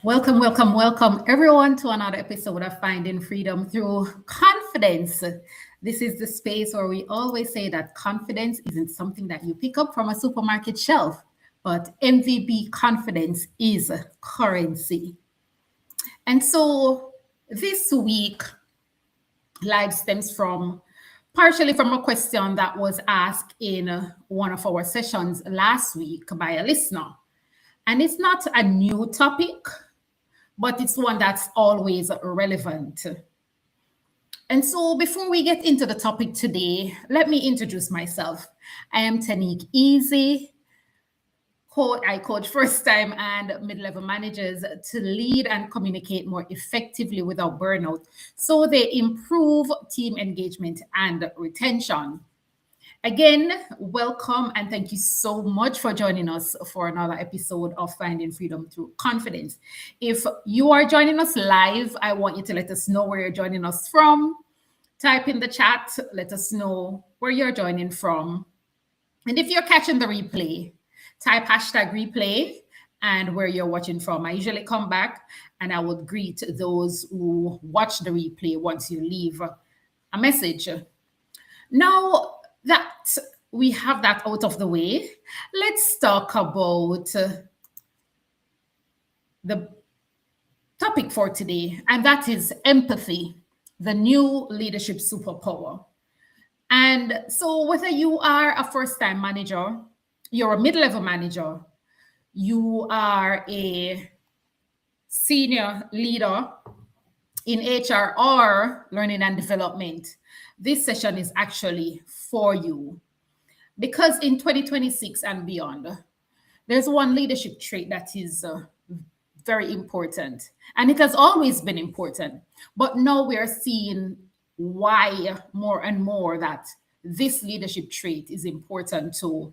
Welcome, welcome, welcome, everyone, to another episode of Finding Freedom Through Confidence. This is the space where we always say that confidence isn't something that you pick up from a supermarket shelf, but MVB confidence is currency. And so this week, live stems from partially from a question that was asked in one of our sessions last week by a listener. And it's not a new topic, but it's one that's always relevant. And so, before we get into the topic today, let me introduce myself. I am Tanique Easy. I coach first time and mid level managers to lead and communicate more effectively without burnout so they improve team engagement and retention. Again, welcome and thank you so much for joining us for another episode of Finding Freedom Through Confidence. If you are joining us live, I want you to let us know where you're joining us from. Type in the chat, let us know where you're joining from. And if you're catching the replay, type hashtag replay and where you're watching from. I usually come back and I would greet those who watch the replay once you leave a message. Now, that we have that out of the way, let's talk about the topic for today, and that is empathy, the new leadership superpower. And so whether you are a first-time manager, you're a mid-level manager, you are a senior leader in HR or learning and development, this session is actually for you. Because in 2026 and beyond, there's one leadership trait that is very important. And it has always been important. But now we're seeing why more and more that this leadership trait is important to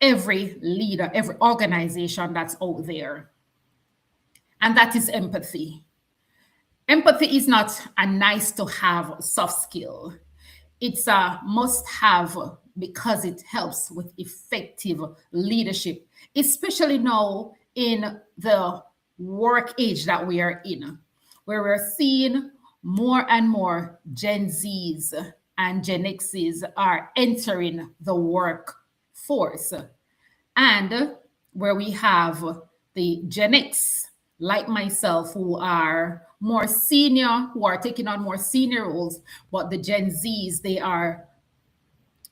every leader, every organization that's out there. And that is empathy. Empathy is not a nice to have soft skill. It's a must have because it helps with effective leadership, especially now in the work age that we are in, where we're seeing more and more Gen Zs and Gen Xs are entering the workforce. And where we have the Gen X, like myself, who are more senior, who are taking on more senior roles, but the Gen Zs, they are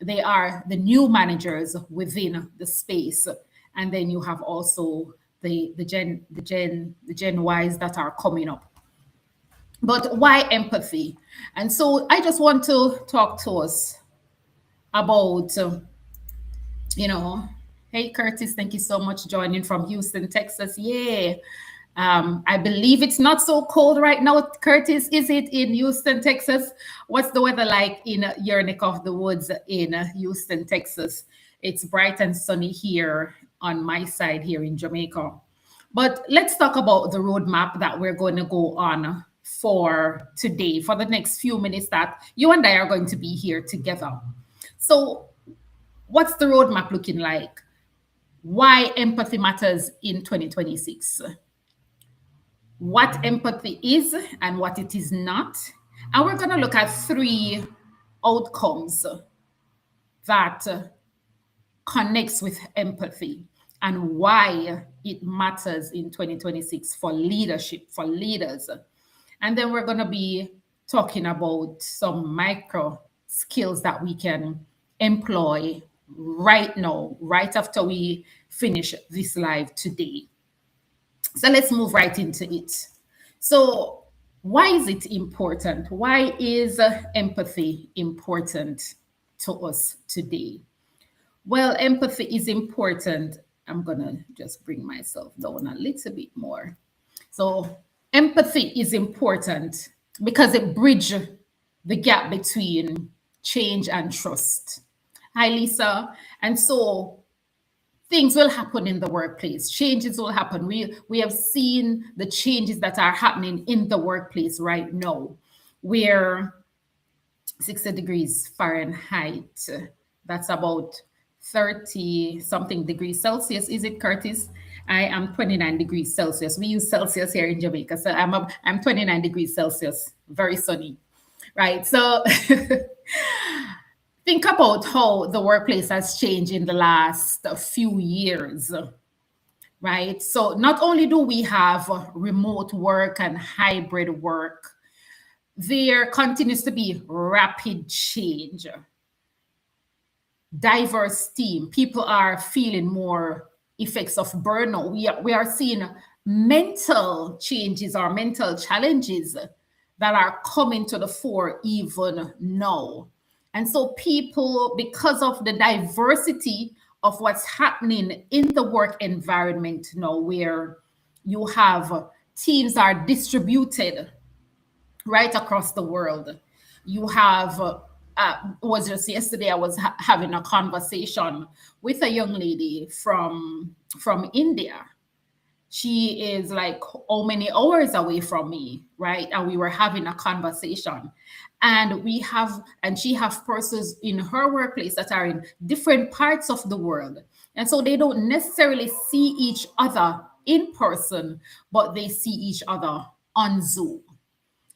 the new managers within the space. And then you have also the Gen Ys that are coming up. But why empathy? And so I just want to talk to us about hey Curtis, thank you so much joining from Houston, Texas. Yeah. I believe it's not so cold right now. Curtis, is it in Houston, Texas? What's the weather like in your neck of the woods in Houston, Texas? It's bright and sunny here on my side here in Jamaica. But let's talk about the roadmap that we're going to go on for today, for the next few minutes that you and I are going to be here together. So what's the roadmap looking like? Why empathy matters in 2026? What empathy is and what it is not. And we're going to look at 3 outcomes that connects with empathy and why it matters in 2026 for leadership, for leaders. And then we're going to be talking about some micro skills that we can employ right now, right after we finish this live today. So let's move right into it. So why is it important? Why is empathy important to us today? Well, empathy is important. I'm going to just bring myself down a little bit more. So empathy is important because it bridges the gap between change and trust. Hi, Lisa. And so things will happen in the workplace. Changes will happen. We have seen the changes that are happening in the workplace right now, where 60 degrees Fahrenheit, that's about 30 something degrees Celsius, is it, Curtis? I am 29 degrees Celsius. We use Celsius here in Jamaica. So I'm 29 degrees Celsius, very sunny, right? So think about how the workplace has changed in the last few years, right? So not only do we have remote work and hybrid work, there continues to be rapid change, diverse team. People are feeling more effects of burnout. We are seeing mental changes or mental challenges that are coming to the fore even now. And so people, because of the diversity of what's happening in the work environment now, where you have teams are distributed right across the world. You have, was just yesterday, I was having a conversation with a young lady from India. She is like how many hours away from me, right? And we were having a conversation. And she have persons in her workplace that are in different parts of the world. And so they don't necessarily see each other in person, but they see each other on Zoom.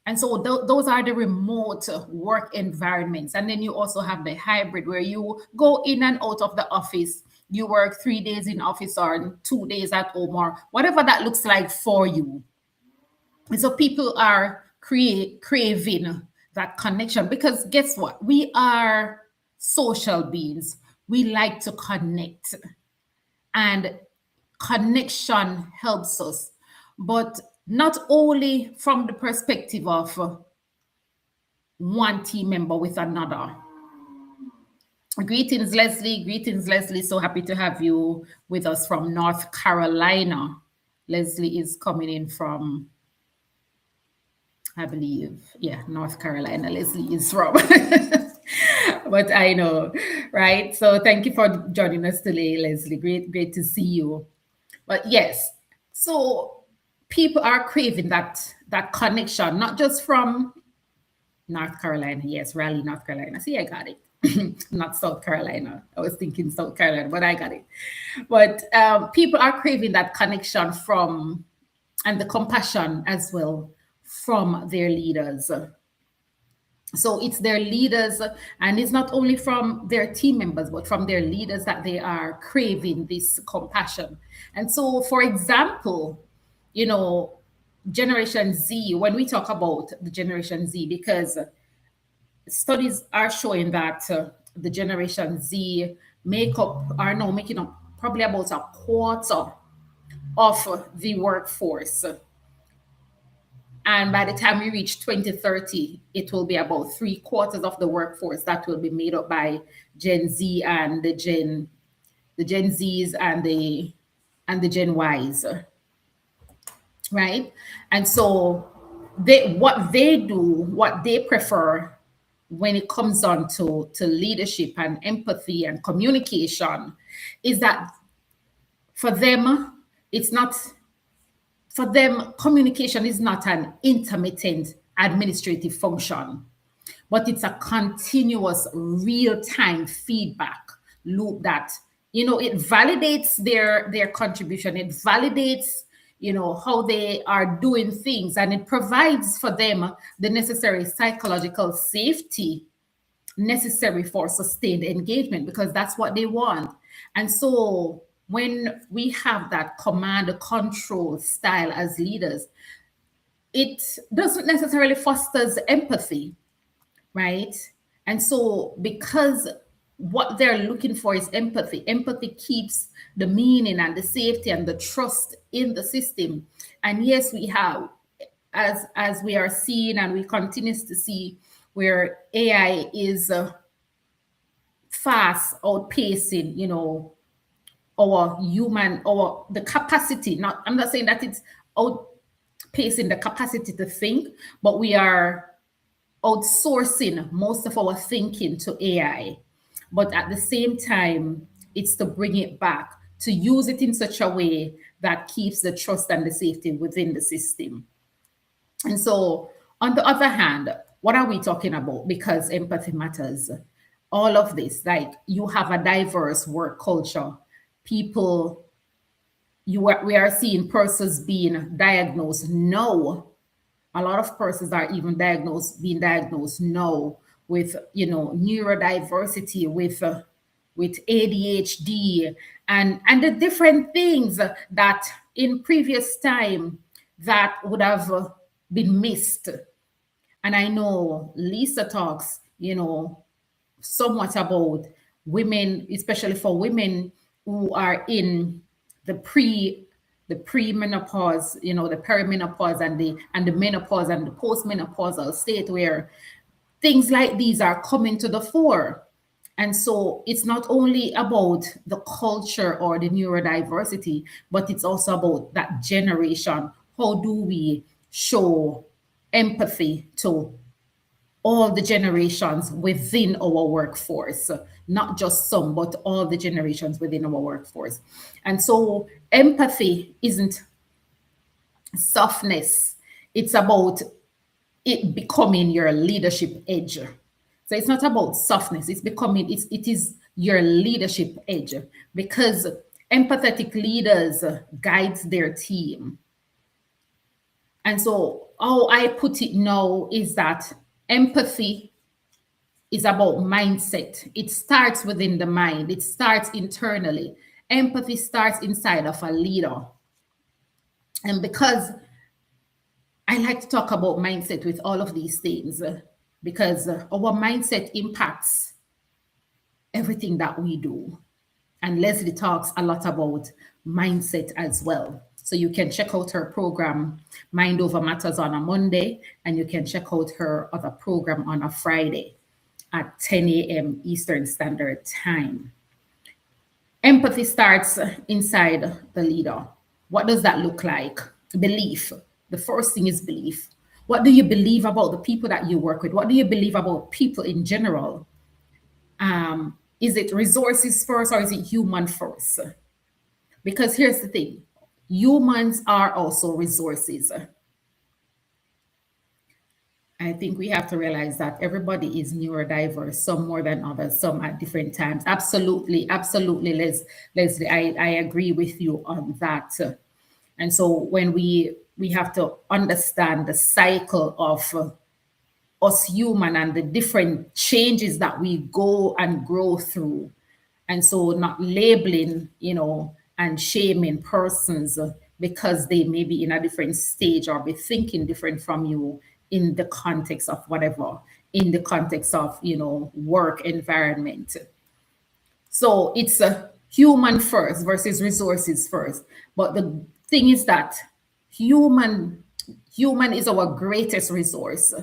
And so those are the remote work environments. And then you also have the hybrid where you go in and out of the office. You work 3 days in office or 2 days at home or whatever that looks like for you. And so people are craving that connection because guess what? We are social beings. We like to connect, and connection helps us. But not only from the perspective of one team member with another. Greetings, Leslie. Greetings, Leslie. So happy to have you with us from North Carolina. Leslie is coming in from, I believe, yeah, North Carolina. Leslie is from. But I know, right? So thank you for joining us today, Leslie. Great to see you. But yes, so people are craving that connection, not just from North Carolina. Yes, Raleigh, North Carolina. See, I got it. Not South Carolina. I was thinking South Carolina, but I got it. But people are craving that connection from, and the compassion as well from their leaders. So it's their leaders, and it's not only from their team members, but from their leaders that they are craving this compassion. And so, for example, you know, Generation Z, when we talk about the Generation Z, because studies are showing that the Generation Z are now making up probably about a quarter of the workforce. And by the time we reach 2030, it will be about 3/4 of the workforce that will be made up by Gen Z and the Gen Zs and the Gen Ys, right? And so what they prefer when it comes on to leadership and empathy and communication is that for them, it's not for them, communication is not an intermittent administrative function, but it's a continuous real-time feedback loop that, it validates their contribution. It validates, how they are doing things, and it provides for them the necessary psychological safety necessary for sustained engagement, because that's what they want. And so when we have that command control style as leaders, it doesn't necessarily fosters empathy, right? And so because what they're looking for is empathy keeps the meaning and the safety and the trust in the system. And yes, we have, as we are seeing and we continue to see, where AI is fast outpacing, the capacity. I'm not saying that it's outpacing the capacity to think, but we are outsourcing most of our thinking to AI. But at the same time, it's to bring it back, to use it in such a way that keeps the trust and the safety within the system. And so, on the other hand, what are we talking about? Because empathy matters. All of this, like, you have a diverse work culture. People we are seeing persons being diagnosed now. A lot of persons are even being diagnosed now with, neurodiversity, with ADHD, and the different things that in previous time that would have been missed. And I know Lisa talks, somewhat about women, especially for women who are in the premenopause, the perimenopause and the menopause and the postmenopausal state, where things like these are coming to the fore. And so it's not only about the culture or the neurodiversity, but it's also about that generation. How do we show empathy to all the generations within our workforce, not just some, but all the generations within our workforce? And so empathy isn't softness, it's about it becoming your leadership edge. So it's not about softness, it is your leadership edge, because empathetic leaders guides their team. And so how I put it now is that empathy is about mindset. It starts within the mind, it starts internally. Empathy starts inside of a leader. And because I like to talk about mindset with all of these things, because our mindset impacts everything that we do. And Leslie talks a lot about mindset as well. So you can check out her program, Mind Over Matters, on a Monday, and you can check out her other program on a Friday at 10 a.m. Eastern Standard Time. Empathy starts inside the leader. What does that look like? Belief. The first thing is belief. What do you believe about the people that you work with? What do you believe about people in general? Is it resources first or is it human first? Because here's the thing, humans are also resources. I think we have to realize that everybody is neurodiverse, some more than others, some at different times. Absolutely, absolutely, Leslie, I agree with you on that. And so when we have to understand the cycle of us human and the different changes that we go and grow through. And so not labeling, and shaming persons because they may be in a different stage or be thinking different from you in the context of whatever, in the context of, work environment. So it's a human first versus resources first. But the thing is that human is our greatest resource,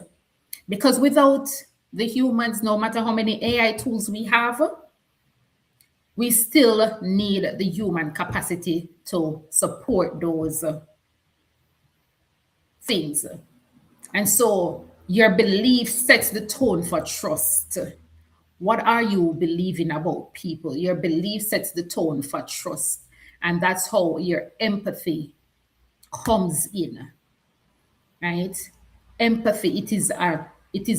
because without the humans, no matter how many AI tools we have, we still need the human capacity to support those things. And so your belief sets the tone for trust. What are you believing about people? Your belief sets the tone for trust. And that's how your empathy comes in, right? Empathy, it is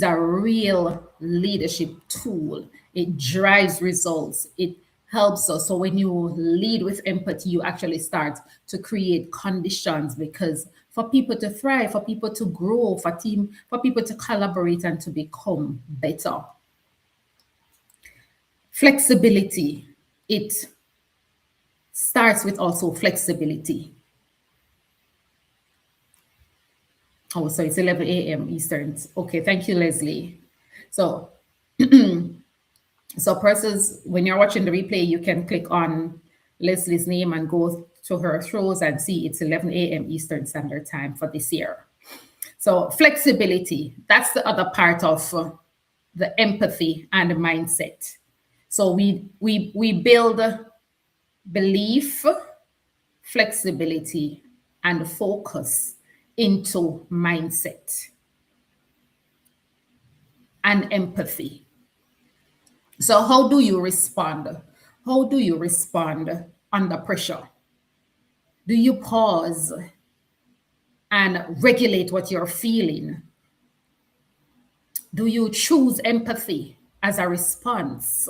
a real leadership tool. It drives results. It helps us. So when you lead with empathy, you actually start to create conditions, because for people to thrive, for people to grow, for people to collaborate and to become better. Flexibility. It starts with also flexibility. Oh, so it's 11 a.m. Eastern. Okay, thank you, Leslie. So, so persons, when you're watching the replay, you can click on Leslie's name and go to her shows and see it's 11 a.m. Eastern Standard Time for this year. So flexibility, that's the other part of the empathy and the mindset. So we build belief, flexibility, and focus into mindset and empathy. So how do you respond? How do you respond under pressure? Do you pause and regulate what you're feeling? Do you choose empathy as a response?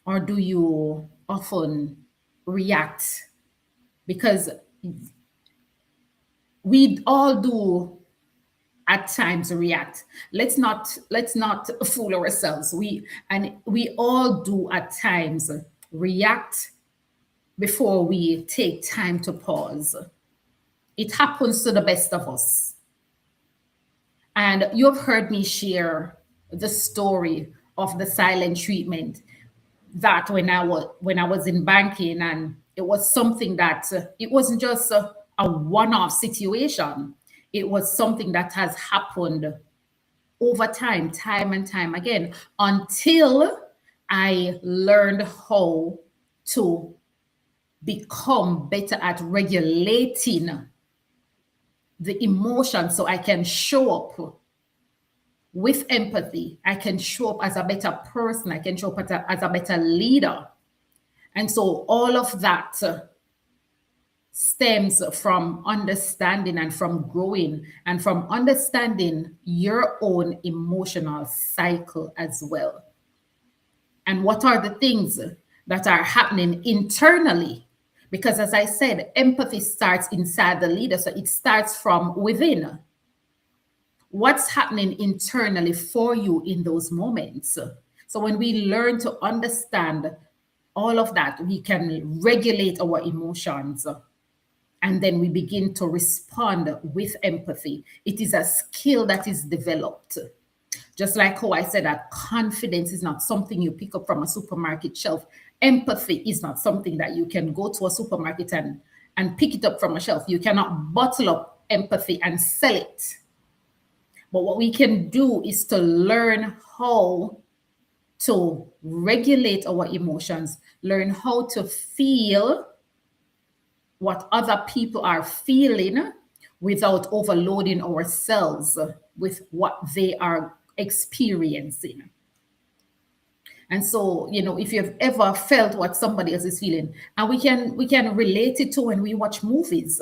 Or do you often react because we all do at times react. Let's not fool ourselves. We all do at times react before we take time to pause. It happens to the best of us. And you've heard me share the story of the silent treatment, that when I was in banking, and it was something that it wasn't just a one-off situation. It was something that has happened over time, time and time again, until I learned how to become better at regulating the emotion so I can show up with empathy. I can show up as a better person. I can show up as a better leader. And so all of that stems from understanding and from growing and from understanding your own emotional cycle as well. And what are the things that are happening internally? Because as I said, empathy starts inside the leader. So it starts from within. What's happening internally for you in those moments? So when we learn to understand all of that, we can regulate our emotions, and then we begin to respond with empathy. It is a skill that is developed. Just like how I said that confidence is not something you pick up from a supermarket shelf. Empathy is not something that you can go to a supermarket and pick it up from a shelf. You cannot bottle up empathy and sell it. But what we can do is to learn how to regulate our emotions, learn how to feel what other people are feeling without overloading ourselves with what they are experiencing. And so, if you've ever felt what somebody else is feeling, and we can relate it to when we watch movies.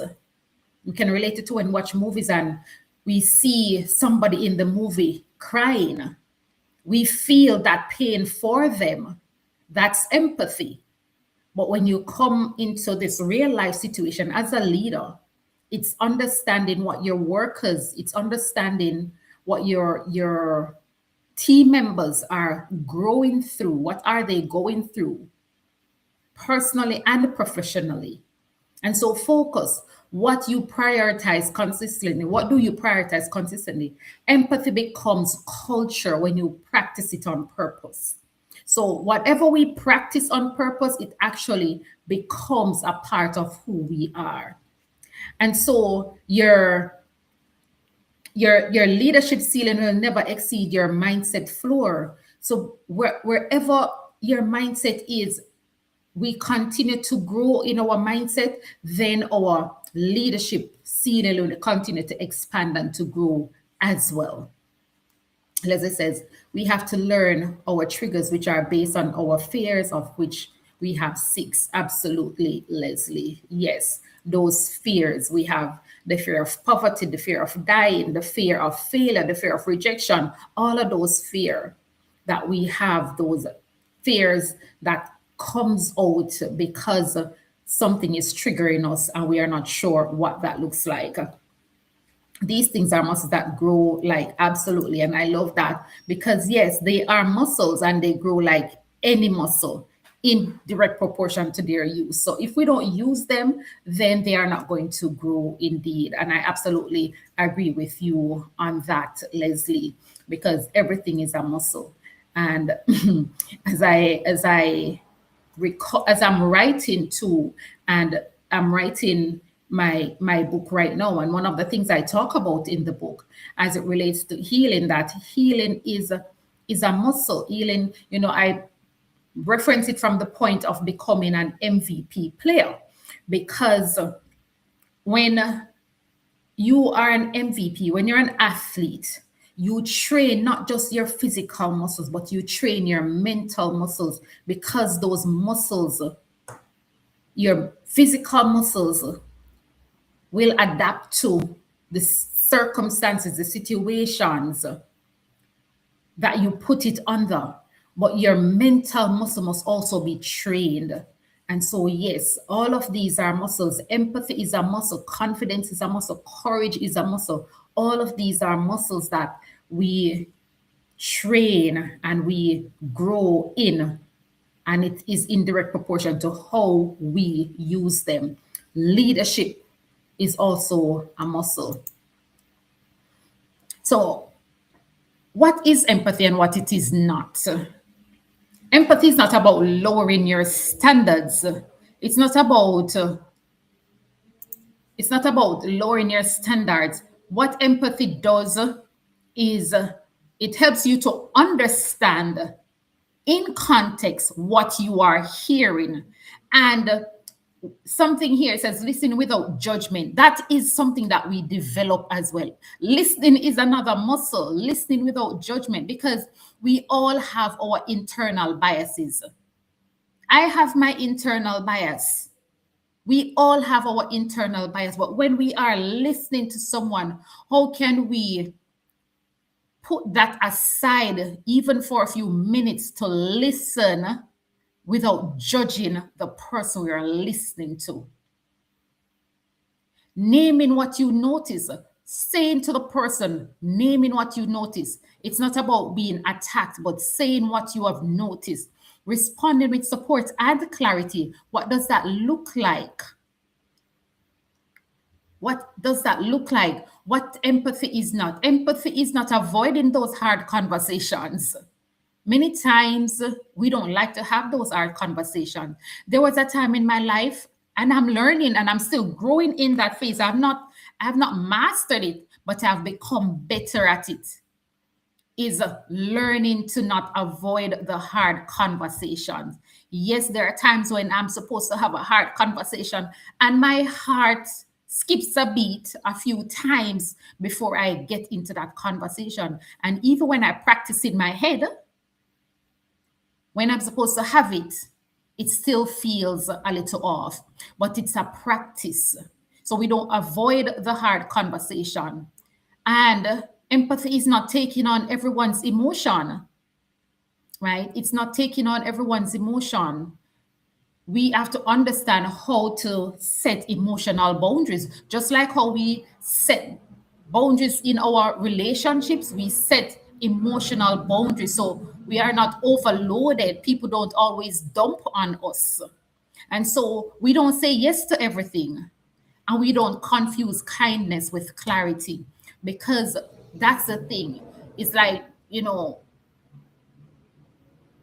We can relate it to when we watch movies and we see somebody in the movie crying. We feel that pain for them. That's empathy. But when you come into this real life situation as a leader, it's understanding what your workers, it's understanding what your team members are growing through. What are they going through personally and professionally? And so focus what you prioritize consistently. What do you prioritize consistently? Empathy becomes culture when you practice it on purpose. So whatever we practice on purpose, it actually becomes a part of who we are. And so your leadership ceiling will never exceed your mindset floor. So wherever your mindset is, we continue to grow in our mindset, then our leadership ceiling will continue to expand and to grow as well. Leslie says, we have to learn our triggers, which are based on our fears, of which we have 6. Absolutely, Leslie. Yes, those fears. We have the fear of poverty, the fear of dying, the fear of failure, the fear of rejection, all of those fear that we have, those fears that comes out because something is triggering us and we are not sure what that looks like. These things are muscles that grow, like, absolutely. And I love that, because yes, they are muscles and they grow like any muscle in direct proportion to their use. So if we don't use them, then they are not going to grow indeed. And I absolutely agree with you on that, Leslie, because everything is a muscle. And as I'm writing too, and I'm writing my book right now, and one of the things I talk about in the book as it relates to healing, that healing is a muscle. Healing, I reference it from the point of becoming an MVP player, because when you are an MVP, when you're an athlete, you train not just your physical muscles, but you train your mental muscles, because those muscles, your physical muscles, will adapt to the circumstances, the situations that you put it under. But your mental muscle must also be trained. And so, yes, all of these are muscles. Empathy is a muscle, confidence is a muscle, courage is a muscle. All of these are muscles that we train and we grow in, and it is in direct proportion to how we use them. Leadership is also a muscle. So, what is empathy and what it is not? Empathy is not about lowering your standards. It's not about it's not about lowering your standards. What empathy does is it helps you to understand in context what you are hearing. And something here says listen without judgment. That is something that we develop as well. Listening is another muscle, listening without judgment, because we all have our internal biases. I have my internal bias. We all have our internal bias, but when we are listening to someone, how can we put that aside even for a few minutes to listen without judging the person we are listening to? Naming what you notice, saying to the person, naming what you notice. It's not about being attacked, but saying what you have noticed, responding with support and clarity. What does that look like? What does that look like? What empathy is not? Empathy is not avoiding those hard conversations. Many times we don't like to have those hard conversations. There was a time in my life, and I'm learning and I'm still growing in that phase. I have not mastered it, but I've become better at it. Is learning to not avoid the hard conversations. Yes, there are times when I'm supposed to have a hard conversation and my heart skips a beat a few times before I get into that conversation. And even when I practice in my head, when I'm supposed to have it, it still feels a little off, but it's a practice. So we don't avoid the hard conversation. And empathy is not taking on everyone's emotion, right? It's not taking on everyone's emotion. We have to understand how to set emotional boundaries, just like how we set boundaries in our relationships. We set emotional boundaries so we are not overloaded. People don't always dump on us, and so we don't say yes to everything, and we don't confuse kindness with clarity, because that's the thing. It's like,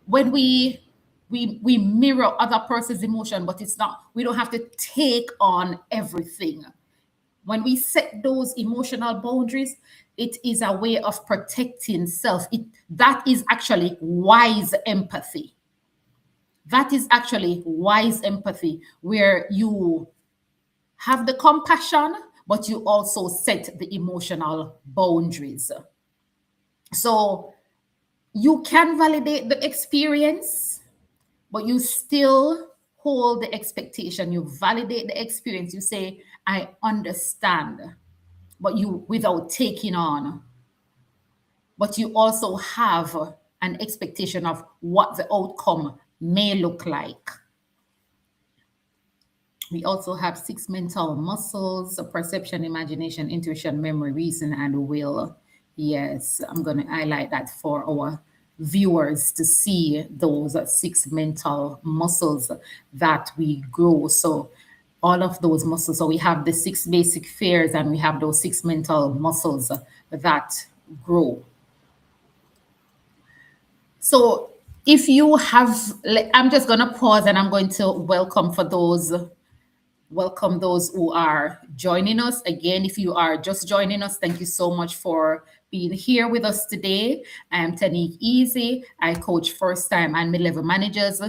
when we mirror other person's emotion, but it's not, we don't have to take on everything. When we set those emotional boundaries, it is a way of protecting self. That is actually wise empathy. That is actually wise empathy, where you have the compassion, but you also set the emotional boundaries. So you can validate the experience, but you still hold the expectation. You validate the experience. You say, I understand, but you without taking on. But you also have an expectation of what the outcome may look like. We also have 6 mental muscles: perception, imagination, intuition, memory, reason, and will. Yes, I'm going to highlight that for our viewers to see those 6 mental muscles that we grow. So, all of those muscles. So, we have the 6 basic fears and we have those 6 mental muscles that grow. So, if you have, I'm just going to pause and I'm going to welcome those who are joining us. Again, if you are just joining us, thank you so much for being here with us today. I'm Tanique Easy. I coach first-time and mid-level managers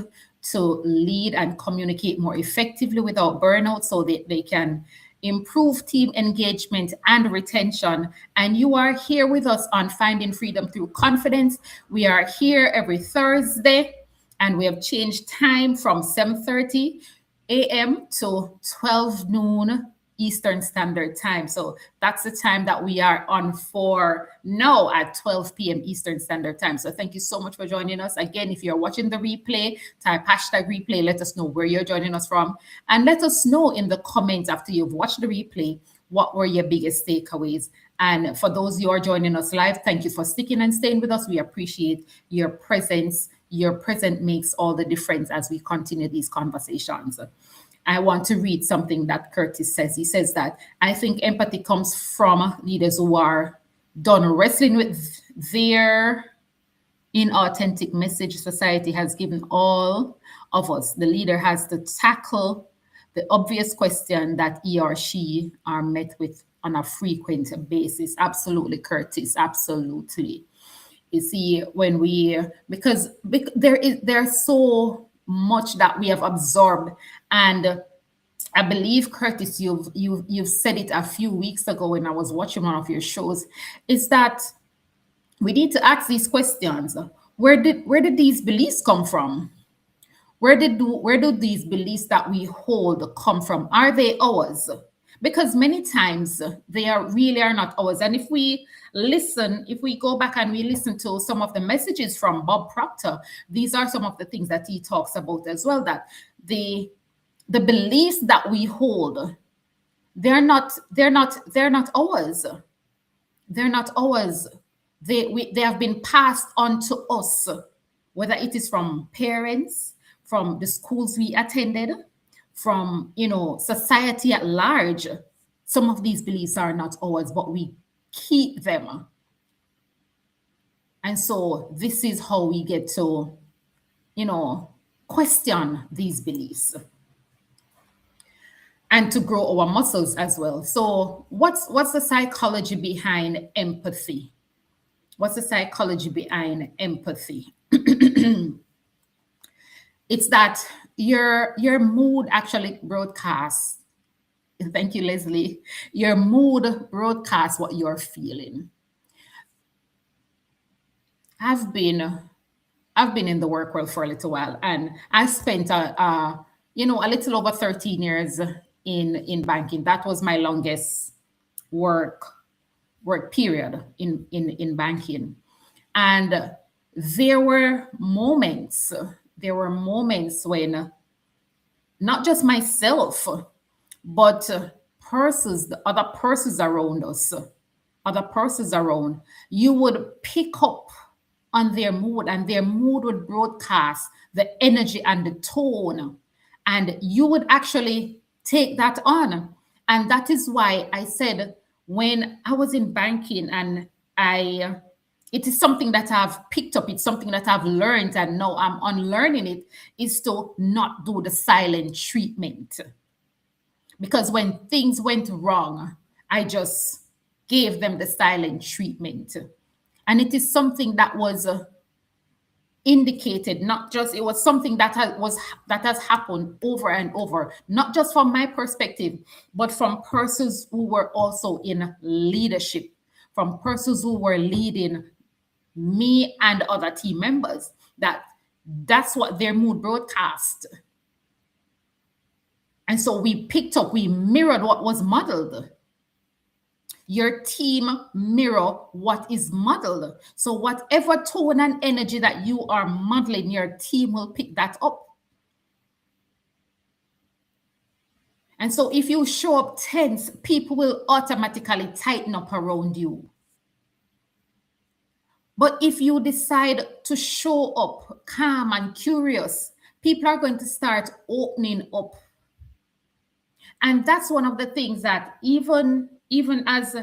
to lead and communicate more effectively without burnout, so that they can improve team engagement and retention. And you are here with us on Finding Freedom Through Confidence. We are here every Thursday, and we have changed time from 7:30 a.m. to 12 noon Eastern Standard Time. So that's the time that we are on for now at 12 p.m. Eastern Standard Time. So thank you so much for joining us. Again, if you're watching the replay, type hashtag replay. Let us know where you're joining us from. And let us know in the comments after you've watched the replay, what were your biggest takeaways? And for those who are joining us live, thank you for sticking and staying with us. We appreciate your presence. Your presence makes all the difference as we continue these conversations. I want to read something that Curtis says. He says that I think empathy comes from leaders who are done wrestling with their inauthentic message society has given all of us. The leader has to tackle the obvious question that he or she are met with on a frequent basis. Absolutely, Curtis. Absolutely. You see, when we because there's so much that we have absorbed, and I believe, Curtis, you've said it a few weeks ago when I was watching one of your shows, is that we need to ask these questions. Where did these beliefs come from? Where do these beliefs that we hold come from? Are they ours? Because many times they are not ours. And if we go back and we listen to some of the messages from Bob Proctor, these are some of the things that he talks about as well, that the beliefs that we hold, they're not ours. They're not ours. They have been passed on to us, whether it is from parents, from the schools we attended, from society at large. Some of these beliefs are not ours, but we keep them. And so this is how we get to question these beliefs and to grow our muscles as well. So what's the psychology behind empathy? What's the psychology behind empathy? It's that your mood actually broadcasts. Thank you, Leslie. Your mood broadcasts what you're feeling. I've been in the work world for a little while, and I spent a little over 13 years in banking. That was my longest work period in banking. And there were moments when not just myself, but the other persons around us, you would pick up on their mood, and their mood would broadcast the energy and the tone, and you would actually take that on. And that is why I said, when I was in banking, and it is something that I've picked up, it's something that I've learned, and now I'm unlearning it, is to not do the silent treatment. Because when things went wrong, I just gave them the silent treatment. And it is something that was indicated, not just, it was something that has happened over and over, not just from my perspective, but from persons who were also in leadership, from persons who were leading me and other team members, that's what their mood broadcast. And so we mirrored what was modeled. Your team mirror what is modeled. So whatever tone and energy that you are modeling, your team will pick that up. And so if you show up tense, people will automatically tighten up around you. But if you decide to show up calm and curious, people are going to start opening up. And that's one of the things that even as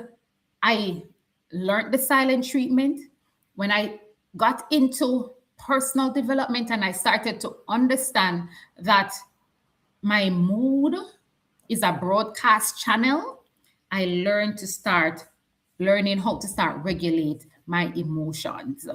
I learned the silent treatment, when I got into personal development and I started to understand that my mood is a broadcast channel, I learned how to start regulate my emotions,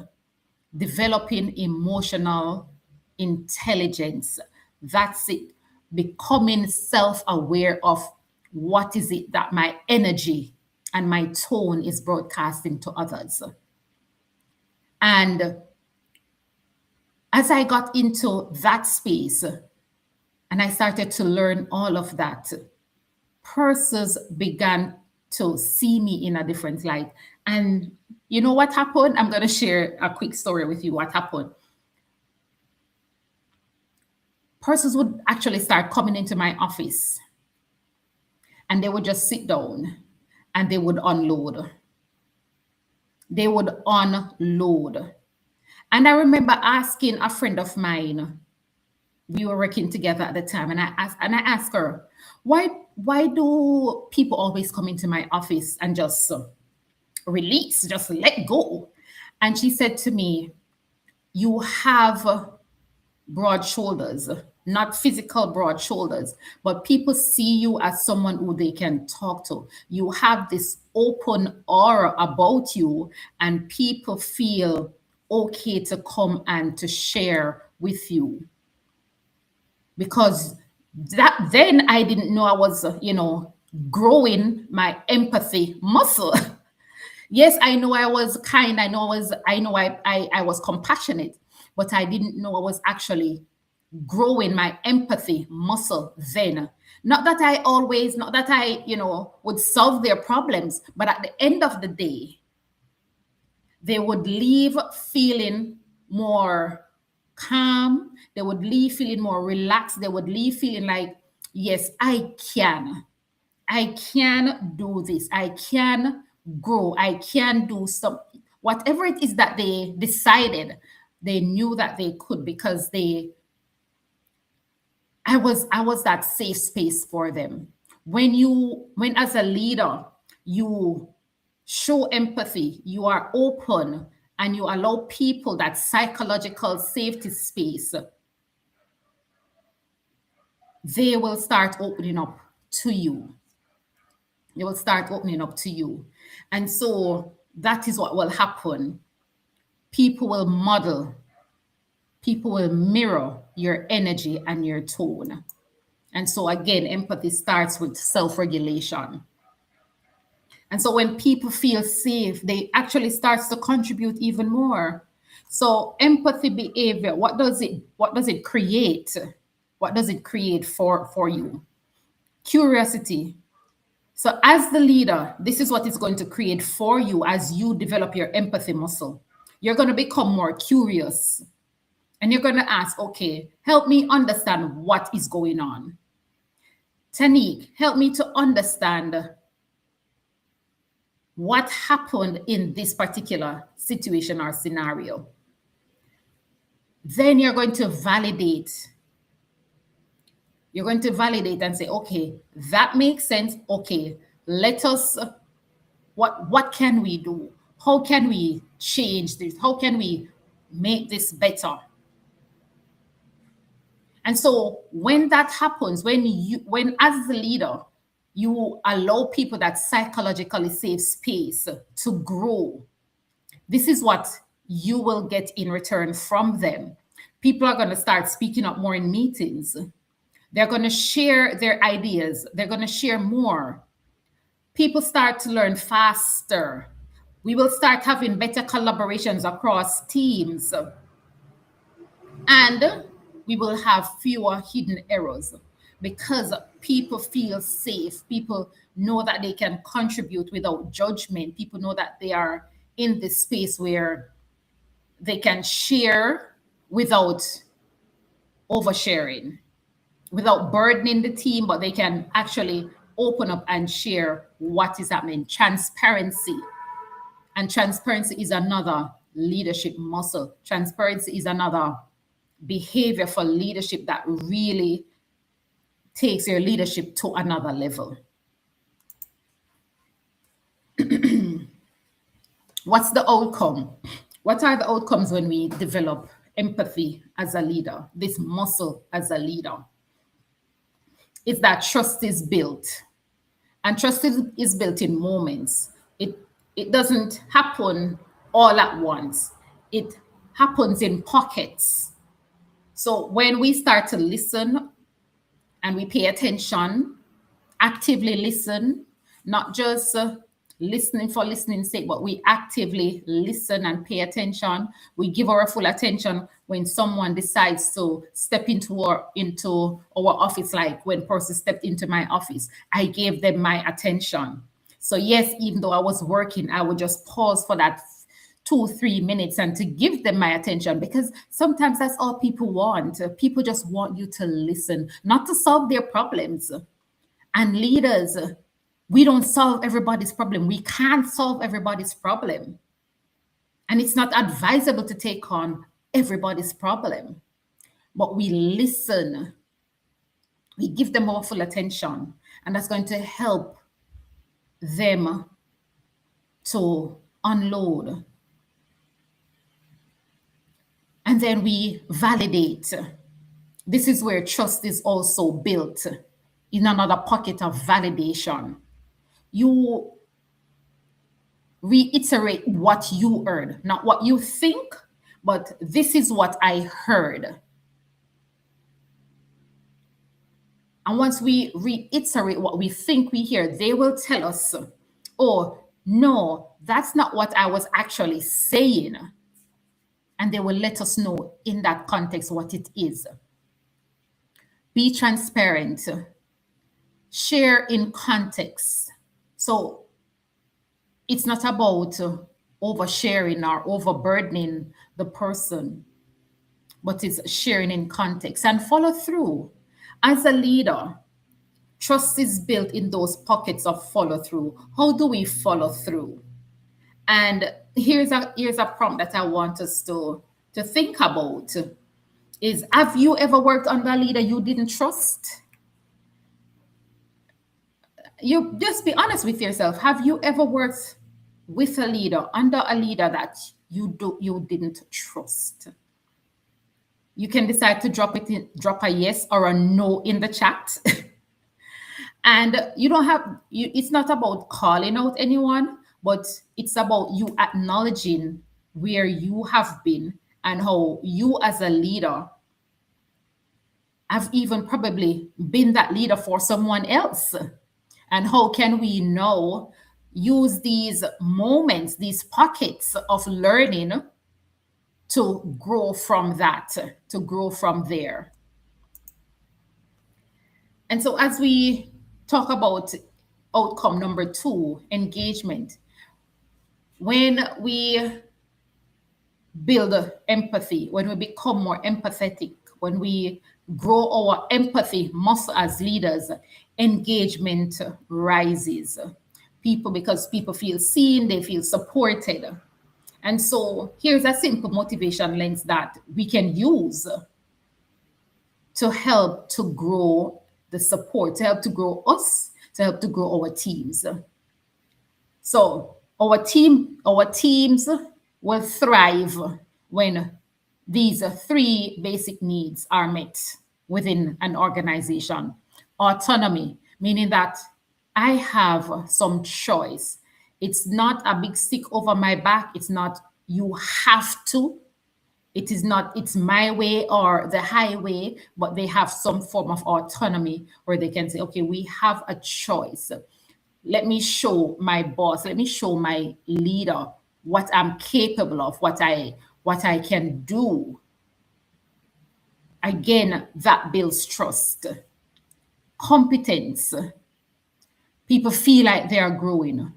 developing emotional intelligence. That's it. Becoming self-aware of what is it that my energy and my tone is broadcasting to others. And as I got into that space and I started to learn all of that, persons began to see me in a different light. And you know what happened? I'm going to share a quick story with you. What happened? Persons would actually start coming into my office and they would just sit down and they would unload. They would unload. And I remember asking a friend of mine, we were working together at the time, and I asked her, why do people always come into my office and just release, just let go? And she said to me, you have broad shoulders, not physical broad shoulders, but people see you as someone who they can talk to. You have this open aura about you, and people feel okay to come and to share with you. Because that then I didn't know I was, growing my empathy muscle. Yes, I know I was kind. I was compassionate, but I didn't know I was actually growing my empathy muscle then. Not that I, would solve their problems, but at the end of the day, they would leave feeling more calm. They would leave feeling more relaxed. They would leave feeling like, yes, I can do this. I can grow. I can do something. Whatever it is that they decided, they knew that they could, because I was that safe space for them. When as a leader, you show empathy, you are open, and you allow people that psychological safety space, they will start opening up to you. They will start opening up to you. And so that is what will happen. People will model, people will mirror your energy and your tone. And so again, empathy starts with self-regulation. And so when people feel safe, they actually starts to contribute even more. So empathy behavior, what does it create? What does it create for you? Curiosity. So as the leader, this is what it's going to create for you as you develop your empathy muscle. You're going to become more curious, and you're going to ask, okay, help me understand what is going on. Tanique, help me to understand what happened in this particular situation or scenario. Then you're going to validate. You're going to validate and say, okay, that makes sense. Okay, let us, what can we do? How can we change this? How can we make this better? And so when that happens, when as the leader, you allow people that psychologically safe space to grow, this is what you will get in return from them. People are going to start speaking up more in meetings. They're going to share their ideas. They're going to share more. People start to learn faster. We will start having better collaborations across teams. And we will have fewer hidden errors because people feel safe. People know that they can contribute without judgment. People know that they are in this space where they can share without oversharing, without burdening the team, but they can actually open up and share what is happening. Transparency. And transparency is another leadership muscle. Transparency is another behavior for leadership that really takes your leadership to another level. What's the outcome? What are the outcomes when we develop empathy as a leader, this muscle as a leader? It's that trust is built. And trust is built in moments. It doesn't happen all at once. It happens in pockets. So when we start to listen and we pay attention, actively listen, not just listening for listening's sake, but we actively listen and pay attention. We give our full attention when someone decides to step into our office, like when person stepped into my office. I gave them my attention. So yes, even though I was working, I would just pause for that 2 3 minutes and to give them my attention, because sometimes that's all people want. People just want you to listen, not to solve their problems. And leaders, we don't solve everybody's problem. We can't solve everybody's problem. And it's not advisable to take on everybody's problem. But we listen, we give them our full attention, and that's going to help them to unload. And then we validate. This is where trust is also built in another pocket of validation. You reiterate what you heard, not what you think, but this is what I heard. And once we reiterate what we think we hear, they will tell us, oh, no, that's not what I was actually saying. And they will let us know in that context what it is. Be transparent. Share in context. So it's not about oversharing or overburdening the person, but it's sharing in context and follow through. As a leader, trust is built in those pockets of follow through. How do we follow through? And here's a prompt that I want us to think about is, have you ever worked under a leader you didn't trust? You just be honest with yourself. Have you ever worked with a leader, under a leader that you didn't trust? You can decide to drop a yes or a no in the chat. And it's not about calling out anyone, but it's about you acknowledging where you have been and how you as a leader have even probably been that leader for someone else. And how can we now use these moments, these pockets of learning to grow from that, to grow from there. And so as we talk about outcome number 2, engagement, when we build empathy, when we become more empathetic, when we grow our empathy muscle as leaders, engagement rises. Because people feel seen, they feel supported. And so here's a simple motivation lens that we can use to help to grow the support, to help to grow us, to help to grow our teams. So our teams will thrive when these 3 basic needs are met within an organization. Autonomy, meaning that I have some choice. It's not a big stick over my back. It's not you have to. It is not it's my way or the highway, but they have some form of autonomy where they can say, okay, we have a choice. Let me show my boss, let me show my leader what I'm capable of, what I can do. Again, that builds trust. Competence. People feel like they are growing.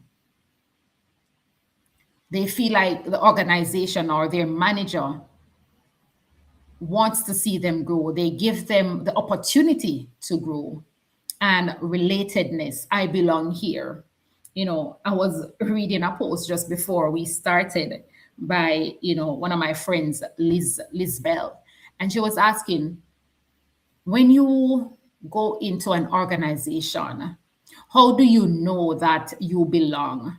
They feel like the organization or their manager wants to see them grow. They give them the opportunity to grow. And relatedness, I belong here. I was reading a post just before we started by, one of my friends, Liz Bell. And she was asking, when you go into an organization, how do you know that you belong?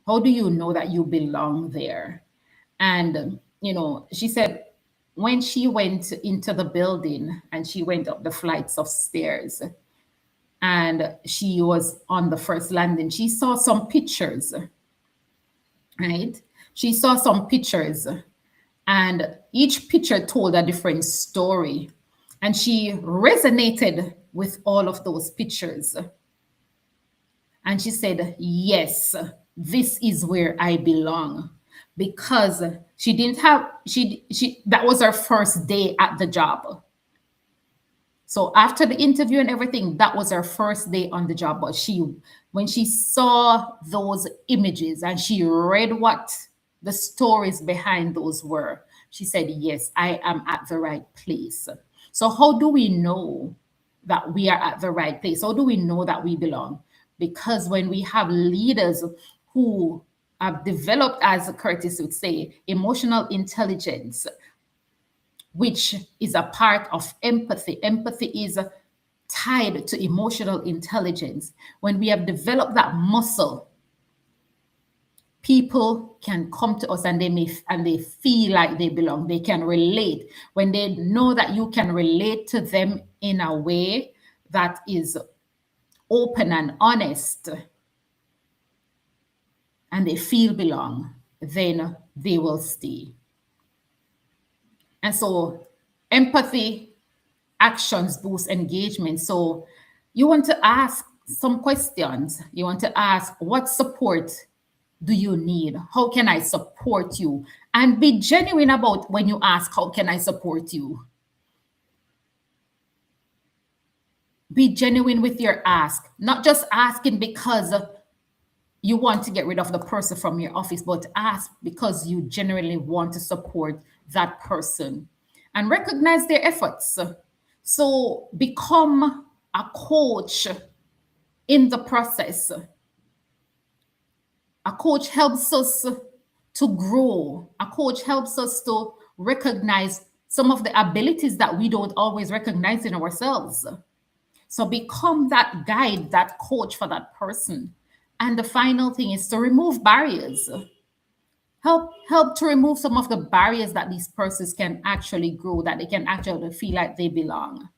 How do you know that you belong there? And, she said when she went into the building and she went up the flights of stairs and she was on the first landing, she saw some pictures, right? She saw some pictures and each picture told a different story. And she resonated with all of those pictures. And she said, yes, this is where I belong. Because she didn't have, she that was her first day at the job. So after the interview and everything, that was her first day on the job. But when she saw those images and she read what the stories behind those were, she said, yes, I am at the right place. So how do we know that we are at the right place? How do we know that we belong? Because when we have leaders who have developed, as Curtis would say, emotional intelligence, which is a part of empathy. Empathy is tied to emotional intelligence. When we have developed that muscle, people can come to us and they feel like they belong. They can relate. When they know that you can relate to them in a way that is open and honest, and they feel belong, then they will stay. And so empathy actions boost engagement. So you want to ask some questions. You want to ask, what support do you need? How can I support you? And be genuine about when you ask, how can I support you? Be genuine with your ask, not just asking because you want to get rid of the person from your office, but ask because you genuinely want to support that person and recognize their efforts. So become a coach in the process. A coach helps us to grow. A coach helps us to recognize some of the abilities that we don't always recognize in ourselves. So become that guide, that coach for that person. And the final thing is to remove barriers. Help to remove some of the barriers that these persons can actually grow, that they can actually feel like they belong.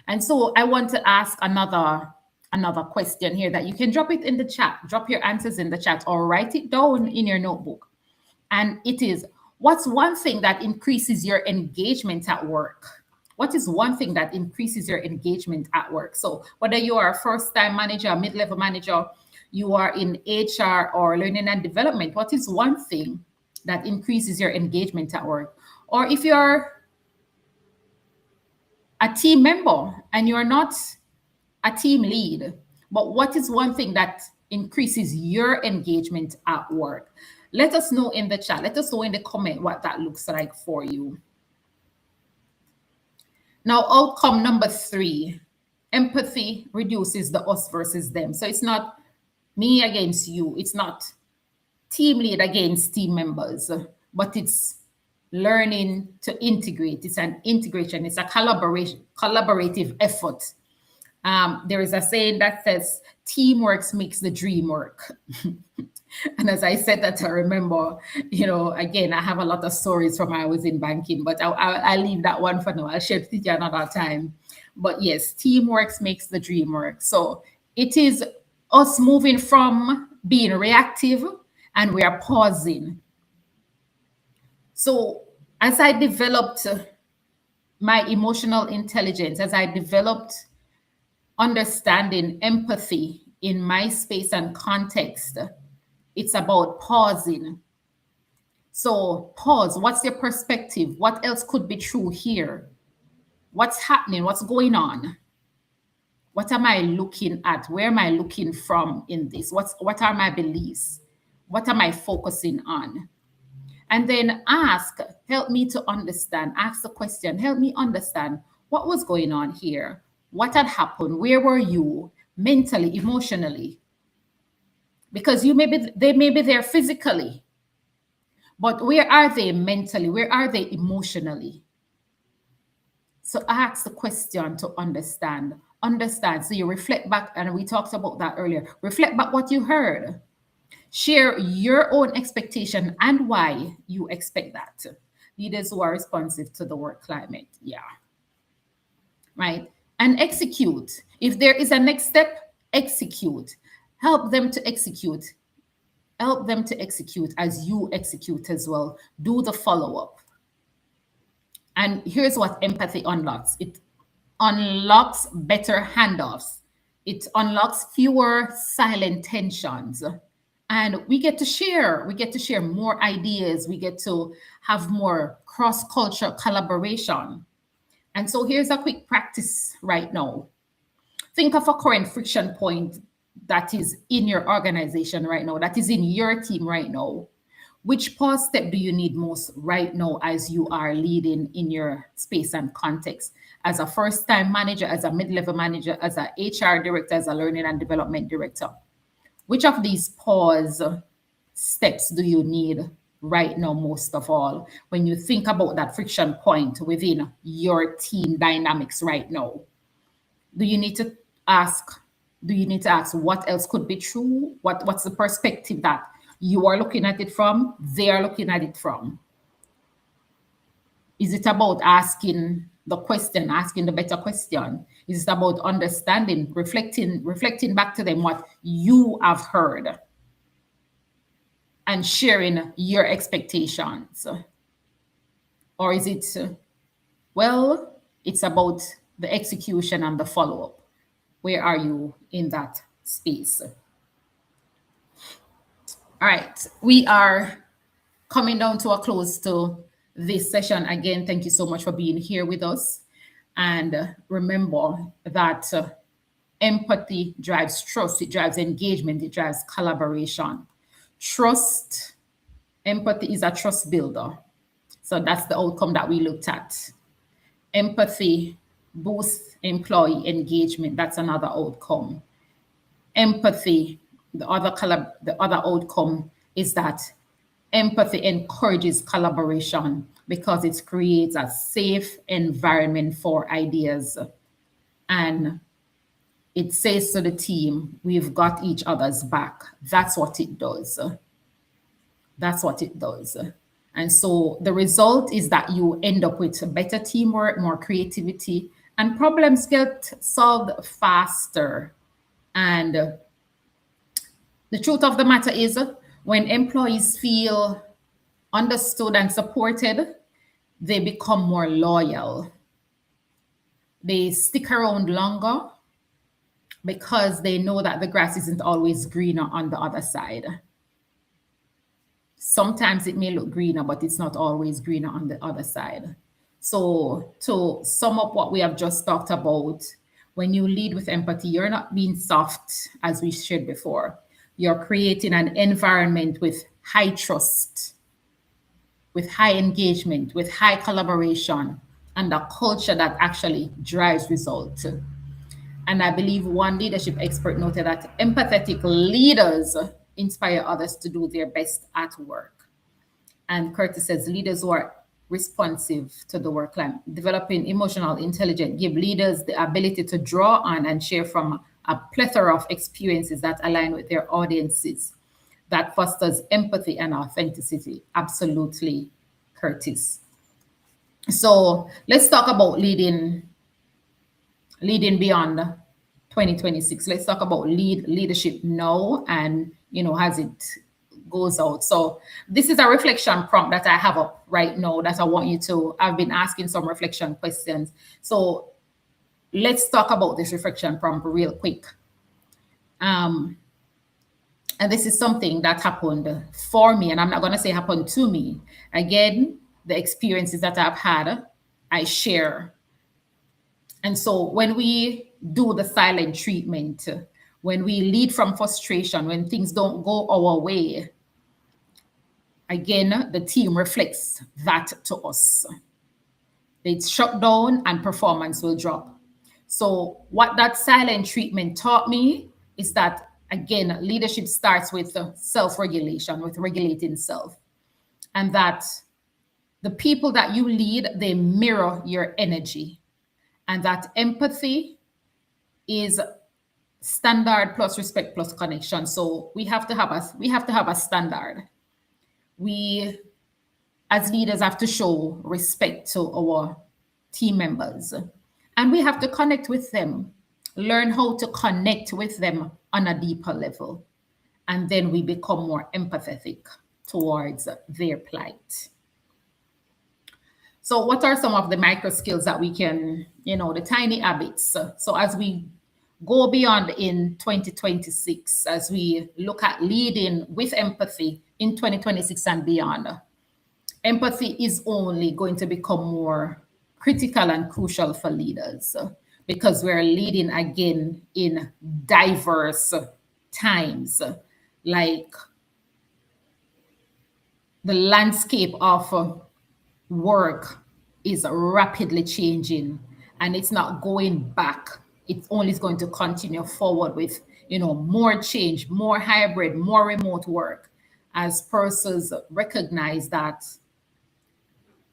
And so I want to ask another question here that you can drop it in the chat, drop your answers in the chat or write it down in your notebook. And it is, what's one thing that increases your engagement at work? What is one thing that increases your engagement at work? So whether you are a first-time manager, a mid-level manager, you are in HR or learning and development, what is one thing that increases your engagement at work? Or if you're a team member and you're not a team lead, but what is one thing that increases your engagement at work? Let us know in the chat. Let us know in the comment what that looks like for you. Now, outcome number 3, empathy reduces the us versus them. So it's not me against you. It's not team lead against team members, but it's learning to integrate. It's an integration. It's a collaborative effort. There is a saying that says, teamwork makes the dream work. And as I said that, I remember, again, I have a lot of stories from when I was in banking, but I'll leave that one for now. I'll share it with you another time. But yes, teamwork makes the dream work. So it is us moving from being reactive and we are pausing. So as I developed my emotional intelligence, as I developed understanding empathy in my space and context, it's about pausing. So pause. What's your perspective? What else could be true here? What's happening? What's going on? What am I looking at? Where am I looking from in this? What are my beliefs? What am I focusing on? And then ask, help me to understand. Ask the question, help me understand what was going on here. What had happened? Where were you mentally, emotionally? Because they may be there physically, but where are they mentally? Where are they emotionally? So ask the question to understand. Understand. So you reflect back, and we talked about that earlier. Reflect back what you heard. Share your own expectation and why you expect that. Leaders who are responsive to the work climate. Yeah. Right. And execute. If there is a next step, execute. Help them to execute. Help them to execute as you execute as well. Do the follow-up. And here's what empathy unlocks. It unlocks better handoffs. It unlocks fewer silent tensions. And we get to share more ideas. We get to have more cross-cultural collaboration. And so here's a quick practice right now. Think of a current friction point that is in your organization right now, that is in your team right now. Which pause step do you need most right now as you are leading in your space and context? As a first time manager, as a mid level manager, as a HR director, as a learning and development director? Which of these pause steps do you need right now, most of all, when you think about that friction point within your team dynamics right now? Do you need to ask what else could be true? What's the perspective that you are looking at it from, they are looking at it from? Is it about asking the question, asking the better question? Is it about understanding, reflecting back to them what you have heard and sharing your expectations? Or is it, well, it's about the execution and the follow-up? Where are you in that space? All right, we are coming down to a close to this session. Again, thank you so much for being here with us. And remember that empathy drives trust, it drives engagement, it drives collaboration. Trust, empathy is a trust builder. So that's the outcome that we looked at. Empathy boosts employee engagement. That's another outcome. Empathy, the other outcome is that empathy encourages collaboration because it creates a safe environment for ideas. And it says to the team, we've got each other's back. That's what it does. That's what it does. And so the result is that you end up with better teamwork, more creativity, and problems get solved faster. And the truth of the matter is, when employees feel understood and supported, they become more loyal. They stick around longer because they know that the grass isn't always greener on the other side. Sometimes it may look greener, but it's not always greener on the other side. So, to sum up what we have just talked about, when you lead with empathy, you're not being soft, as we shared before. You're creating an environment with high trust, with high engagement, with high collaboration, and a culture that actually drives results. And I believe one leadership expert noted that empathetic leaders inspire others to do their best at work. And Curtis says leaders who are responsive to the work climate, developing emotional intelligence, give leaders the ability to draw on and share from a plethora of experiences that align with their audiences. That fosters empathy and authenticity. Absolutely, Curtis. So let's talk about leading beyond 2026. Let's talk about leadership now, and as it goes out. So this is a reflection prompt that I have up right now that I want you to. I've been asking some reflection questions. So let's talk about this reflection prompt real quick. And this is something that happened for me, and I'm not going to say happened to me. Again, the experiences that I've had, I share. And so when we do the silent treatment, when we lead from frustration, when things don't go our way, again, the team reflects that to us. It's shut down and performance will drop. So what that silent treatment taught me is that, again, leadership starts with self-regulation, with regulating self. And that the people that you lead, they mirror your energy. And that empathy is standard plus respect plus connection. So we have to have a standard. We, as leaders, have to show respect to our team members, and we have to connect with them, learn how to connect with them on a deeper level, and then we become more empathetic towards their plight. So what are some of the micro skills that we can, the tiny habits? So as we go beyond in 2026 as we look at leading with empathy in 2026 and beyond. Empathy is only going to become more critical and crucial for leaders because we're leading again in diverse times. Like the landscape of work is rapidly changing and it's not going back. It's only going to continue forward with, more change, more hybrid, more remote work as persons recognize that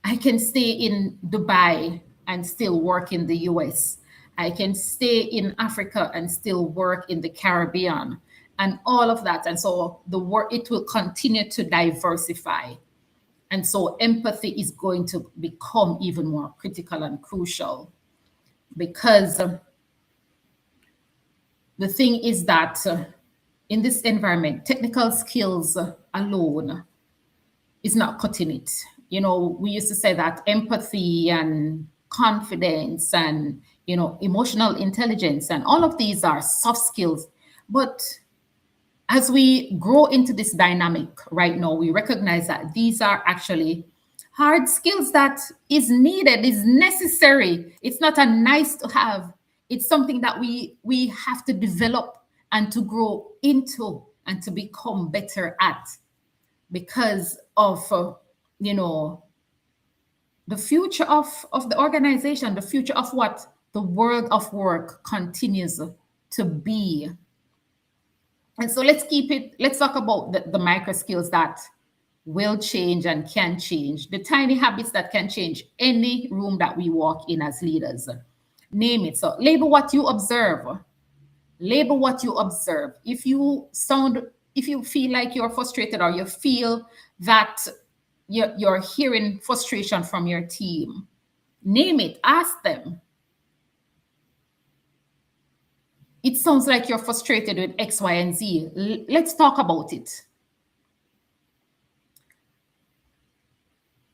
I can stay in Dubai and still work in the US. I can stay in Africa and still work in the Caribbean and all of that. And so the work, it will continue to diversify. And so empathy is going to become even more critical and crucial because the thing is that in this environment, technical skills alone is not cutting it. We used to say that empathy and confidence and, emotional intelligence and all of these are soft skills. But as we grow into this dynamic right now, we recognize that these are actually hard skills that is needed, is necessary. It's not a nice to have. It's something that we have to develop and to grow into and to become better at because of, the future of the organization, the future of what the world of work continues to be. And so let's talk about the micro skills that will change and can change, the tiny habits that can change any room that we walk in as leaders. Name it. So label what you observe. Label what you observe. If you feel like you're frustrated or you feel that you're hearing frustration from your team, name it, ask them. It sounds like you're frustrated with X, Y, and Z. Let's talk about it.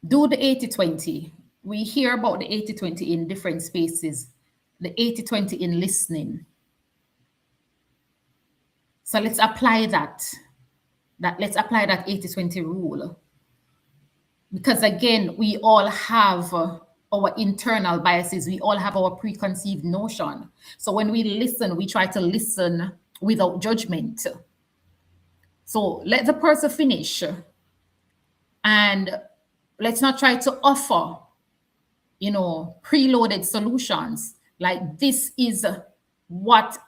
Do the 80-20. We hear about the 80-20 in different spaces, the 80-20 in listening. So let's apply that. Let's apply that 80-20 rule. Because again, we all have our internal biases. We all have our preconceived notion. So when we listen, we try to listen without judgment. So let the person finish. And let's not try to offer, preloaded solutions. Like this is what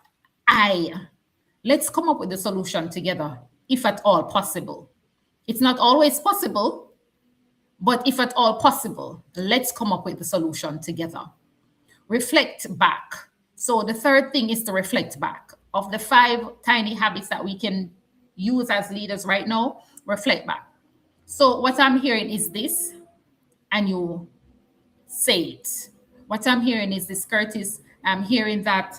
let's come up with the solution together, if at all possible. It's not always possible, but if at all possible, let's come up with the solution together. Reflect back. So the third thing is to reflect back. Of the 5 tiny habits that we can use as leaders right now, reflect back. So what I'm hearing is this, and you say it. What I'm hearing is this, Curtis. I'm hearing that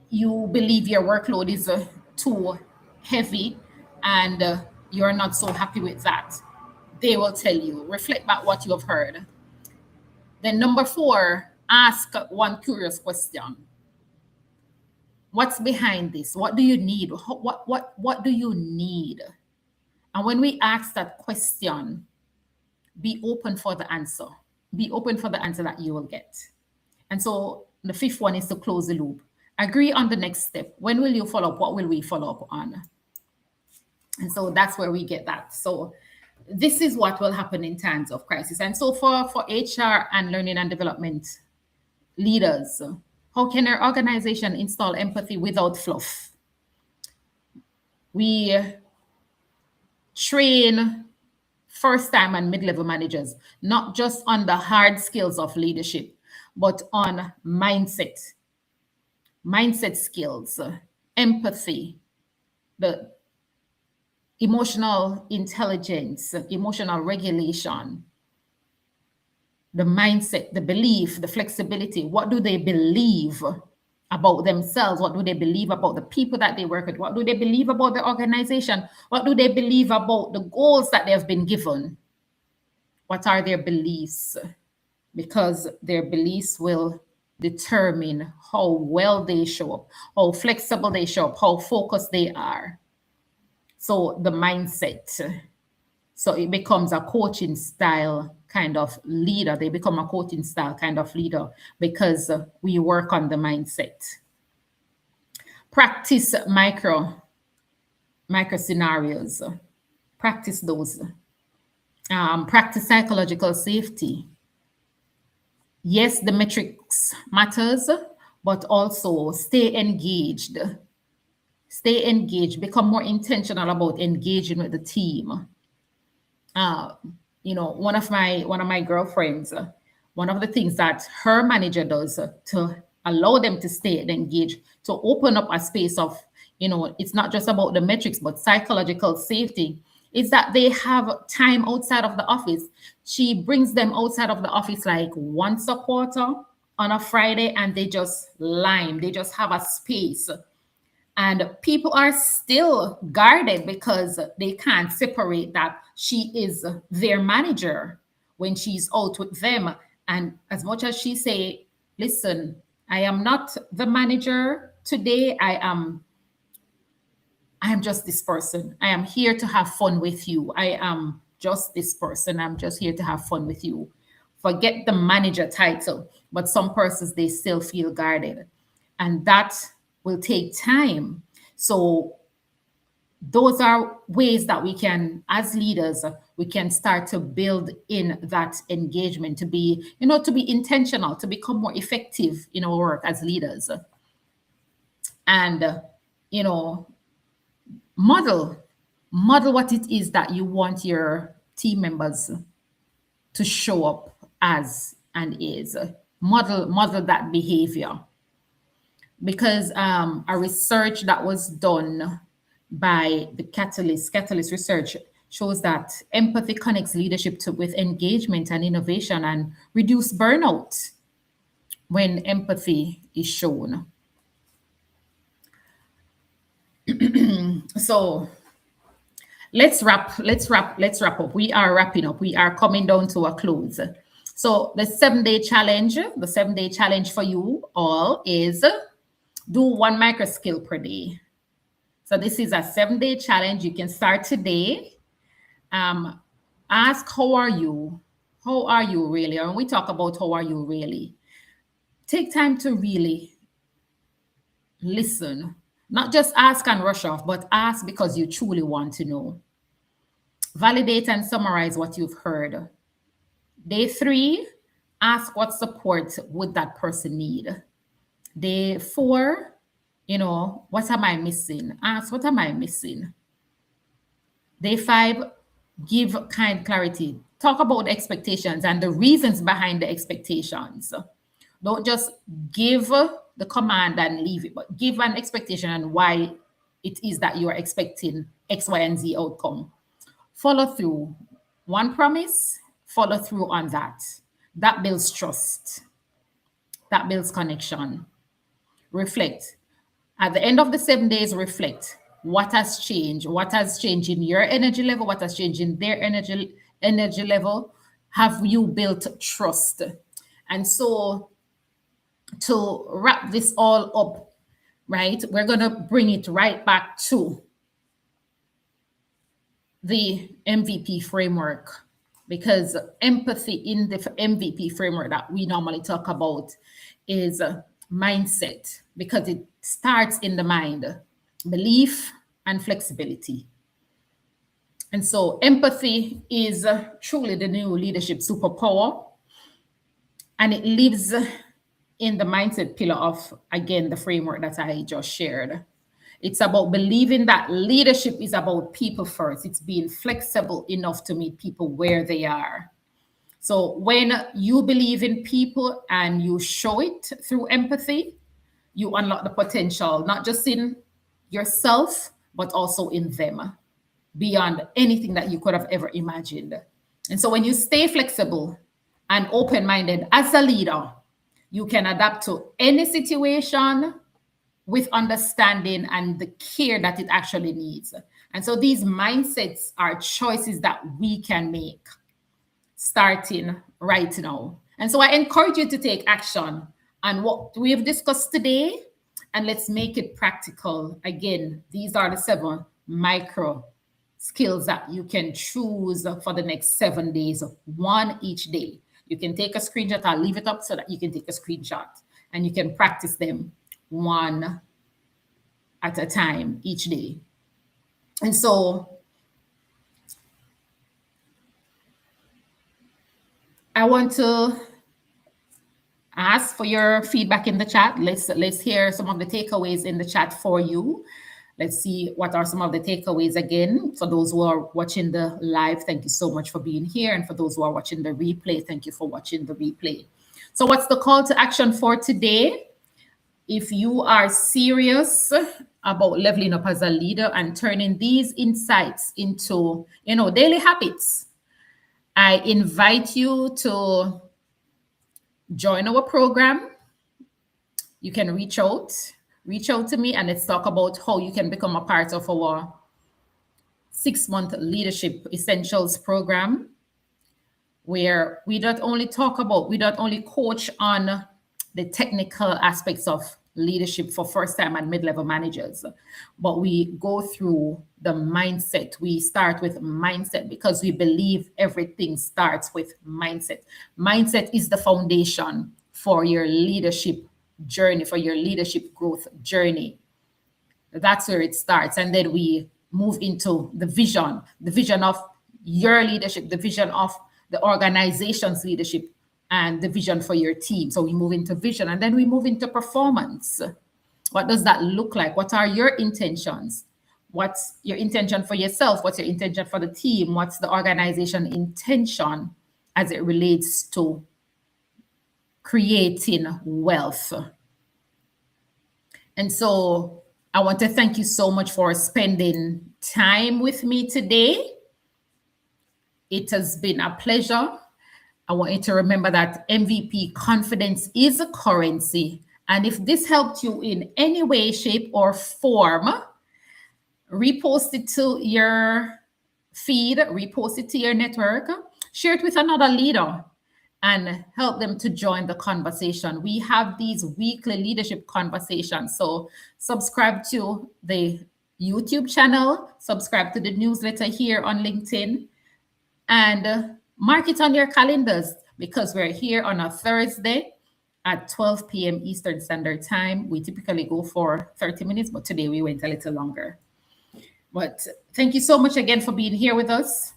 you believe your workload is too heavy and you're not so happy with that. They will tell you, reflect back what you have heard. Then number 4, ask one curious question. What's behind this? What do you need? What do you need? And when we ask that question, be open for the answer. Be open for the answer that you will get. And so the 5th one is to close the loop. Agree on the next step. When will you follow up? What will we follow up on? And so that's where we get that. So this is what will happen in times of crisis. And so for HR and learning and development leaders, how can our organization install empathy without fluff? We train first-time and mid-level managers, not just on the hard skills of leadership, but on mindset skills, empathy, the emotional intelligence, emotional regulation, the mindset, the belief, the flexibility. What do they believe about themselves? What do they believe about the people that they work with? What do they believe about the organization? What do they believe about the goals that they have been given? What are their beliefs? Because their beliefs will determine how well they show up, how flexible they show up, how focused they are. So the mindset. So it becomes a coaching style kind of leader. They become a coaching style kind of leader because we work on the mindset. Practice micro scenarios. Practice those. Practice psychological safety. Yes, the metrics matters, but also stay engaged. Stay engaged. Become more intentional about engaging with the team. uh, one of my girlfriends, one of the things that her manager does to allow them to stay engaged, to open up a space of, it's not just about the metrics, but psychological safety, is that they have time outside of the office. She brings them outside of the office like once a quarter on a Friday, and they just lime, they just have a space, and people are still guarded because they can't separate that she is their manager when she's out with them. And as much as she say, listen, I am not the manager today, I am just this person. I am here to have fun with you. I am just this person. I'm just here to have fun with you. Forget the manager title. But some persons, they still feel guarded. And that will take time. So those are ways that we can, as leaders, we can start to build in that engagement, to be, to be intentional, to become more effective in our work as leaders. And, you know, model what it is that you want your team members to show up as and is. Model that behavior. Because a research that was done by the Catalyst research shows that empathy connects leadership with engagement and innovation, and reduce burnout when empathy is shown. So let's wrap up. We are wrapping up. We are coming down to a close. So the 7-day challenge for you all is do 1 micro skill per day. So this is a 7-day challenge. You can start today. Ask, how are you? How are you really? And we talk about how are you really. Take time to really listen. Not just ask and rush off, but ask because you truly want to know. Validate and summarize what you've heard. Day 3, ask what support would that person need. Day 4, what am I missing? Ask, what am I missing? Day 5, give kind clarity. Talk about expectations and the reasons behind the expectations. Don't just give the command and leave it, but give an expectation and why it is that you are expecting X, Y, and Z outcome. Follow through. One promise, follow through on that. That builds trust. That builds connection. Reflect. At the end of the 7 days, reflect. What has changed? What has changed in your energy level? What has changed in their energy level? Have you built trust? And so to wrap this all up, right, we're going to bring it right back to the MVP framework, because empathy in the MVP framework that we normally talk about is mindset, because it starts in the mind, belief and flexibility. And so empathy is truly the new leadership superpower, and it lives in the mindset pillar of, again, the framework that I just shared. It's about believing that leadership is about people first. It's being flexible enough to meet people where they are. So when you believe in people and you show it through empathy, you unlock the potential, not just in yourself, but also in them, beyond anything that you could have ever imagined. And so when you stay flexible and open-minded as a leader, you can adapt to any situation with understanding and the care that it actually needs. And so these mindsets are choices that we can make starting right now. And so I encourage you to take action and what we have discussed today, and let's make it practical. Again, these are the 7 micro skills that you can choose for the next 7 days, one each day. You can take a screenshot. I'll leave it up so that you can take a screenshot and you can practice them one at a time each day. And so I want to ask for your feedback in the chat. Let's hear some of the takeaways in the chat for you. Let's see what are some of the takeaways again. For those who are watching the live, thank you so much for being here. And for those who are watching the replay, thank you for watching the replay. So what's the call to action for today? If you are serious about leveling up as a leader and turning these insights into, daily habits, I invite you to join our program. You can reach out to me, and let's talk about how you can become a part of our 6-month leadership essentials program, where we not only coach on the technical aspects of leadership for first-time and mid-level managers, but we go through the mindset. We start with mindset because we believe everything starts with mindset. Mindset is the foundation for your leadership journey, for your leadership growth journey. That's where it starts. And then we move into the vision of your leadership, the vision of the organization's leadership, and the vision for your team. So we move into vision, and then we move into performance. What does that look like? What are your intentions? What's your intention for yourself? What's your intention for the team? What's the organization intention as it relates to creating wealth? And so I want to thank you so much for spending time with me today. It has been a pleasure. I want you to remember that MVP confidence is a currency. And if this helped you in any way, shape, or form, repost it to your feed, repost it to your network, share it with another leader, and help them to join the conversation. We have these weekly leadership conversations. So subscribe to the YouTube channel, subscribe to the newsletter here on LinkedIn, and mark it on your calendars, because we're here on a Thursday at 12 p.m. Eastern Standard Time. We typically go for 30 minutes, but today we went a little longer. But thank you so much again for being here with us.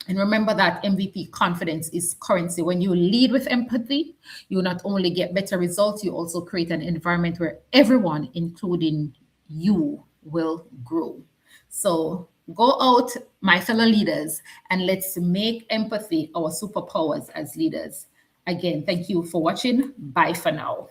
And remember that MVP confidence is currency. When you lead with empathy, you not only get better results, you also create an environment where everyone, including you, will grow. So go out, my fellow leaders, and let's make empathy our superpowers as leaders. Again, thank you for watching. Bye for now.